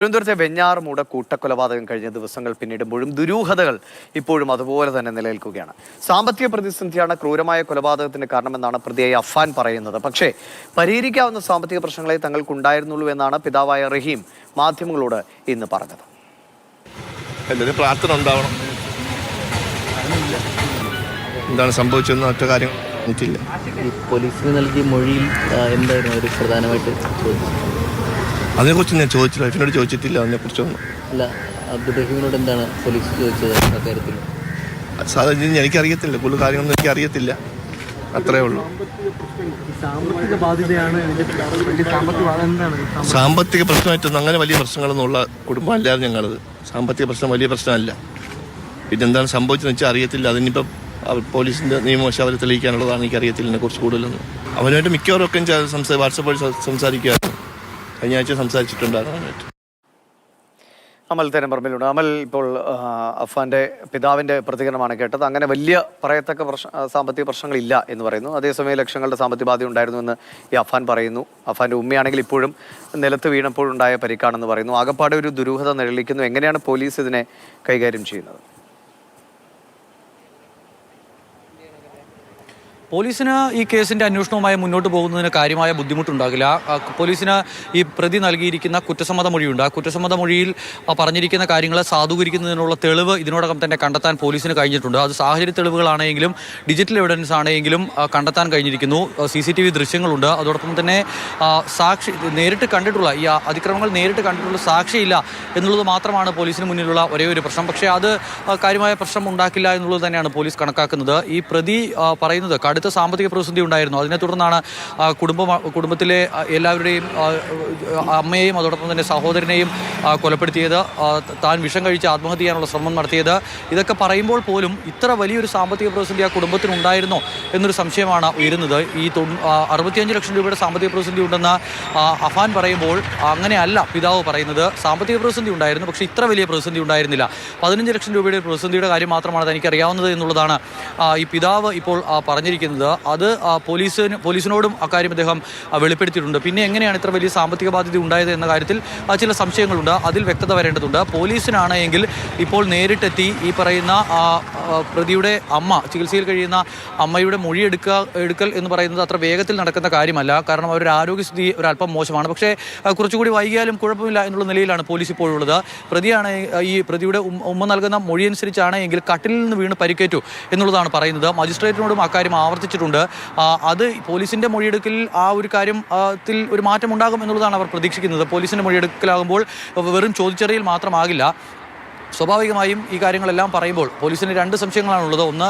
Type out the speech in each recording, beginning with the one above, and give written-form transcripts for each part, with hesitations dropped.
തിരുവനന്തപുരത്തെ വെഞ്ഞാറുമൂട് കൂട്ടക്കൊലപാതകം കഴിഞ്ഞ ദിവസങ്ങൾ പിന്നിടുമ്പോഴും ദുരൂഹതകൾ ഇപ്പോഴും അതുപോലെ തന്നെ നിലനിൽക്കുകയാണ്. സാമ്പത്തിക പ്രതിസന്ധിയാണ് ക്രൂരമായ കൊലപാതകത്തിന് കാരണമെന്നാണ് പ്രതിയായ അഫ്ഫാൻ പറയുന്നത്. പക്ഷേ പരിഹരിക്കാവുന്ന സാമ്പത്തിക പ്രശ്നങ്ങളെ തങ്ങൾക്കുണ്ടായിരുന്നുള്ളൂ എന്നാണ് പിതാവായ റഹീം മാധ്യമങ്ങളോട് ഇന്ന് പറഞ്ഞത്. പ്രാർത്ഥന ഉണ്ടാവണം. എന്താണ് സംഭവിച്ചതെന്ന് ഒറ്റ കാര്യം എനിക്കില്ല. പോലീസിന് നൽകിയ മൊഴിയിൽ എന്തായിരുന്നു ഒരു പ്രധാനമായിട്ട് അതിനെക്കുറിച്ച് ഞാൻ ചോദിച്ചില്ല, വൈഫിനോട് ചോദിച്ചിട്ടില്ല അതിനെക്കുറിച്ചൊന്നും. അല്ല, അബ്ദുറഹീമിനോട് എന്താണ് പോലീസ് ചോദിച്ചത് അക്കാര്യത്തിൽ? സാധാരണ എനിക്കറിയത്തില്ല, കൂടുതൽ കാര്യങ്ങളൊന്നും എനിക്കറിയത്തില്ല, അത്രേ ഉള്ളൂ. സാമ്പത്തിക പ്രശ്നമായിട്ടൊന്നും അങ്ങനെ വലിയ പ്രശ്നങ്ങളൊന്നും ഉള്ള കുടുംബം അല്ലാതെ ഞങ്ങളത്. സാമ്പത്തിക പ്രശ്നം വലിയ പ്രശ്നമല്ല. പിന്നെന്താണ് സംഭവിച്ചതെന്ന് വെച്ചാൽ അറിയത്തില്ല. അതിനിപ്പം പോലീസിൻ്റെ നിയമവശം അവർ തെളിയിക്കാനുള്ളതാണ്. എനിക്കറിയത്തില്ല ഇതിനെക്കുറിച്ച് കൂടുതലൊന്നും. അവനുമായിട്ട് മിക്കവാറും ഒക്കെ വാട്സപ്പ് വഴി സംസാരിക്കുകയായിരുന്നു. കഴിഞ്ഞ ആഴ്ച സംസാരിച്ചിട്ടുണ്ടായിരുന്നു. അമൽ തേരമ്പറമ്പിലുണ്ട്. അമൽ, ഇപ്പോൾ അഫ്ഫാന്റെ പിതാവിന്റെ പ്രതികരണമാണ് കേട്ടത്. അങ്ങനെ വലിയ പറയത്തക്ക സാമ്പത്തിക പ്രശ്നങ്ങളില്ല എന്ന് പറയുന്നു. അതേസമയം ലക്ഷങ്ങളുടെ സാമ്പത്തിക ബാധ്യത ഉണ്ടായിരുന്നു എന്ന് ഈ അഫ്ഫാൻ പറയുന്നു. അഫ്ഫാന്റെ ഉമ്മയാണെങ്കിൽ ഇപ്പോഴും നിലത്ത് വീണപ്പോഴുണ്ടായ പരിക്കാണെന്ന് പറയുന്നു. ആകപ്പാടെ ഒരു ദുരൂഹത നിഴലിക്കുന്നു. എങ്ങനെയാണ് പോലീസ് ഇതിനെ കൈകാര്യം ചെയ്യുന്നത്? പോലീസിന് ഈ കേസിൻ്റെ അന്വേഷണവുമായി മുന്നോട്ട് പോകുന്നതിന് കാര്യമായ ബുദ്ധിമുട്ടുണ്ടാകില്ല. പോലീസിന് ഈ പ്രതി നൽകിയിരിക്കുന്ന കുറ്റസമ്മത മൊഴിയുണ്ട്. ആ കുറ്റസമ്മത മൊഴിയിൽ പറഞ്ഞിരിക്കുന്ന കാര്യങ്ങൾ സാധൂകരിക്കുന്നതിനുള്ള തെളിവ് ഇതിനോടകം തന്നെ കണ്ടെത്താൻ പോലീസിന് കഴിഞ്ഞിട്ടുണ്ട്. അത് സാഹചര്യ തെളിവുകളാണെങ്കിലും ഡിജിറ്റൽ എവിഡൻസ് ആണെങ്കിലും കണ്ടെത്താൻ കഴിഞ്ഞിരിക്കുന്നു. CCTV ദൃശ്യങ്ങളുണ്ട്. അതോടൊപ്പം തന്നെ സാക്ഷി നേരിട്ട് കണ്ടിട്ടുള്ള ഈ അതിക്രമങ്ങൾ നേരിട്ട് കണ്ടിട്ടുള്ള സാക്ഷിയില്ല എന്നുള്ളത് മാത്രമാണ് പോലീസിന് മുന്നിലുള്ള ഒരേ ഒരു പ്രശ്നം. പക്ഷേ അത് കാര്യമായ പ്രശ്നം ഉണ്ടാക്കില്ല എന്നുള്ളത് തന്നെയാണ് പോലീസ് കണക്കാക്കുന്നത്. ഈ പ്രതി പറയുന്നത് കടുത്ത സാമ്പത്തിക പ്രതിസന്ധി ഉണ്ടായിരുന്നു. അതിനെ തുടർന്നാണ് കുടുംബത്തിലെ എല്ലാവരുടെയും അമ്മയെയും അതോടൊപ്പം തന്നെ സഹോദരനെയും കൊലപ്പെടുത്തിയത്. താൻ വിഷം കഴിച്ച് ആത്മഹത്യ ചെയ്യാനുള്ള ശ്രമം നടത്തിയത്. ഇതൊക്കെ പറയുമ്പോൾ പോലും ഇത്ര വലിയൊരു സാമ്പത്തിക പ്രതിസന്ധി ആ കുടുംബത്തിനുണ്ടായിരുന്നോ എന്നൊരു സംശയമാണ് ഉയരുന്നത്. ഈ 65 ലക്ഷം രൂപയുടെ സാമ്പത്തിക പ്രതിസന്ധി ഉണ്ടെന്ന് അഫ്ഫാൻ പറയുമ്പോൾ അങ്ങനെയല്ല പിതാവ് പറയുന്നത്. സാമ്പത്തിക പ്രതിസന്ധി ഉണ്ടായിരുന്നു, പക്ഷേ ഇത്ര വലിയ പ്രതിസന്ധി ഉണ്ടായിരുന്നില്ല. 15 ലക്ഷം രൂപയുടെ പ്രതിസന്ധിയുടെ കാര്യം മാത്രമാണ് തനിക്കറിയാവുന്നത് എന്നുള്ളതാണ് ഈ പിതാവ് ഇപ്പോൾ പറഞ്ഞിരിക്കുന്നത്. അത് പോലീസിനോടും അക്കാര്യം അദ്ദേഹം വെളിപ്പെടുത്തിയിട്ടുണ്ട്. പിന്നെ എങ്ങനെയാണ് ഇത്ര വലിയ സാമ്പത്തിക ബാധ്യത ഉണ്ടായത് എന്ന കാര്യത്തിൽ ചില സംശയങ്ങളുണ്ട്. അതിൽ വ്യക്തത വരേണ്ടതുണ്ട്. പോലീസിനാണെങ്കിൽ ഇപ്പോൾ നേരിട്ടെത്തി ഈ പറയുന്ന പ്രതിയുടെ അമ്മ, ചികിത്സയിൽ കഴിയുന്ന അമ്മയുടെ മൊഴി എടുക്കൽ എന്ന് പറയുന്നത് അത്ര വേഗത്തിൽ നടക്കുന്ന കാര്യമല്ല. കാരണം അവരുടെ ആരോഗ്യസ്ഥിതി ഒരല്പം മോശമാണ്. പക്ഷേ കുറച്ചുകൂടി വൈകിയാലും കുഴപ്പമില്ല എന്നുള്ള നിലയിലാണ് പോലീസ് ഇപ്പോഴുള്ളത്. ഈ പ്രതിയുടെ ഉമ്മ നൽകുന്ന മൊഴി അനുസരിച്ചാണ് എങ്കിൽ കട്ടിലിൽ നിന്ന് വീണ് പരിക്കേറ്റു എന്നുള്ളതാണ് പറയുന്നത്. മജിസ്ട്രേറ്റിനോടും അക്കാര്യം ആവർത്തിച്ചിട്ടുണ്ട്. അത് പോലീസിൻ്റെ മൊഴിയെടുക്കലിൽ ആ ഒരു കാര്യത്തിൽ ഒരു മാറ്റം ഉണ്ടാകും എന്നുള്ളതാണ് അവർ പ്രതീക്ഷിക്കുന്നത്. പോലീസിൻ്റെ മൊഴിയെടുക്കലാകുമ്പോൾ വെറും ചോദിച്ചറിയൽ മാത്രമാകില്ല. സ്വാഭാവികമായും ഈ കാര്യങ്ങളെല്ലാം പറയുമ്പോൾ പോലീസിന് 2 സംശയങ്ങളാണുള്ളത്. ഒന്ന്,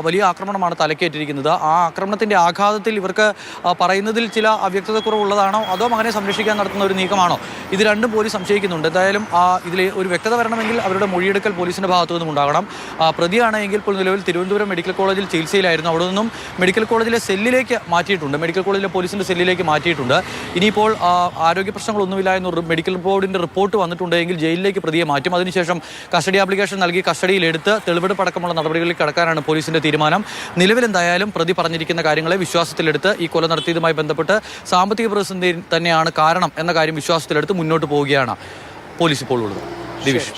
വലിയ ആക്രമണമാണ് തലക്കേറ്റിരിക്കുന്നത്. ആ ആക്രമണത്തിൻ്റെ ആഘാതത്തിൽ ഇവർക്ക് പറയുന്നതിൽ ചില അവ്യക്തതക്കുറവുള്ളതാണോ അതോ മകനെ സംരക്ഷിക്കാൻ നടത്തുന്ന ഒരു നീക്കമാണോ? ഇത് രണ്ടും പോലീസ് സംശയിക്കുന്നുണ്ട്. എന്തായാലും ഇതിൽ ഒരു വ്യക്തത വരണമെങ്കിൽ അവരുടെ മൊഴിയെടുക്കൽ പോലീസിൻ്റെ ഭാഗത്തു നിന്നും ഉണ്ടാകണം. പ്രതിയാണെങ്കിൽ ഇപ്പോൾ നിലവിൽ തിരുവനന്തപുരം മെഡിക്കൽ കോളേജിൽ ചികിത്സയിലായിരുന്നു. അവിടെ നിന്നും മെഡിക്കൽ കോളേജിലെ സെല്ലിലേക്ക് മാറ്റിയിട്ടുണ്ട്. മെഡിക്കൽ കോളേജിലെ പോലീസിൻ്റെ സെല്ലിലേക്ക് മാറ്റിയിട്ടുണ്ട്. ഇനിയിപ്പോൾ ആരോഗ്യ പ്രശ്നങ്ങളൊന്നുമില്ല എന്ന് മെഡിക്കൽ ബോർഡിൻ്റെ റിപ്പോർട്ട് വന്നിട്ടുണ്ടെങ്കിൽ ജയിലിലേക്ക് പ്രതിയെ മാറ്റും. അതിനുശേഷം കസ്റ്റഡി ആപ്ലിക്കേഷൻ നൽകി കസ്റ്റഡിയിലെടുത്ത് തെളിവെടുപ്പ് അടക്കമുള്ള നടപടികളിൽ കടക്കാനാണ് പോലീസിന്റെ തീരുമാനം. നിലവിൽ എന്തായാലും പ്രതി പറഞ്ഞിരിക്കുന്ന കാര്യങ്ങളെ വിശ്വാസത്തിലെടുത്ത് ഈ കൊല നടത്തിയതുമായി ബന്ധപ്പെട്ട് സാമ്പത്തിക പ്രതിസന്ധി തന്നെയാണ് കാരണം എന്ന കാര്യം വിശ്വാസത്തിലെടുത്ത് മുന്നോട്ട് പോവുകയാണ് പോലീസ് ഇപ്പോൾ ഉള്ളത്. ദിവിഷ്.